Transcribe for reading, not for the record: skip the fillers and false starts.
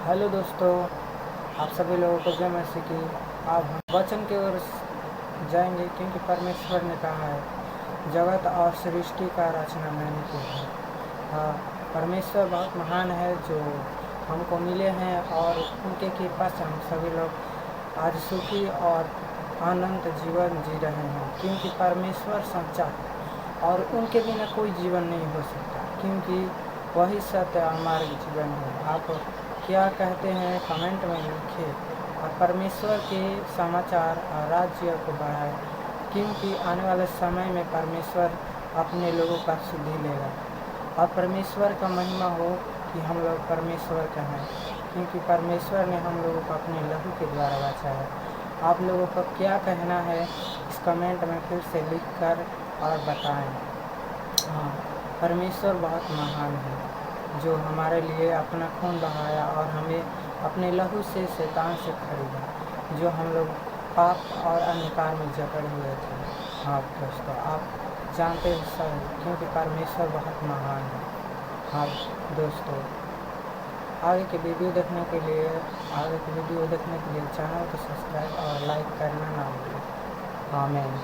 Hello दोस्तों, आप सभी लोगों को जय मसीह की। अब हम वचन की ओर जाएंगे, क्योंकि परमेश्वर ने कहा है जगत और सृष्टि का रचना मैंने की है। परमेश्वर बहुत महान है जो हमको मिले हैं, और उनके कृपा से हम सभी लोग आज सुखी और आनंद जीवन जी रहे हैं, क्योंकि परमेश्वर सच्चा है और उनके बिना कोई जीवन नहीं हो सकता, क्योंकि वही सत्य और मार्ग जीवन है। आप क्या कहते हैं कमेंट में लिखिए, और परमेश्वर के समाचार और राज्य को बढ़ाएं, क्योंकि आने वाले समय में परमेश्वर अपने लोगों का शुद्धि लेगा और परमेश्वर का महिमा हो कि हम लोग परमेश्वर का हैं, क्योंकि परमेश्वर ने हम लोगों को अपने लहू के द्वारा बचाया है। आप लोगों को क्या कहना है इस कमेंट में फिर से लिख कर और बताएं। हाँ, परमेश्वर बहुत महान है जो हमारे लिए अपना खून बहाया और हमें अपने लहू से शैतान से खरीदा, जो हम लोग पाप और अंधकार में जकड़े हुए थे। हाँ दोस्तों, आप जानते हैं सर, क्योंकि परमेश्वर बहुत महान है। हाँ दोस्तों, आगे के वीडियो देखने के लिए चैनल को सब्सक्राइब और लाइक करना ना भूलें। आमीन।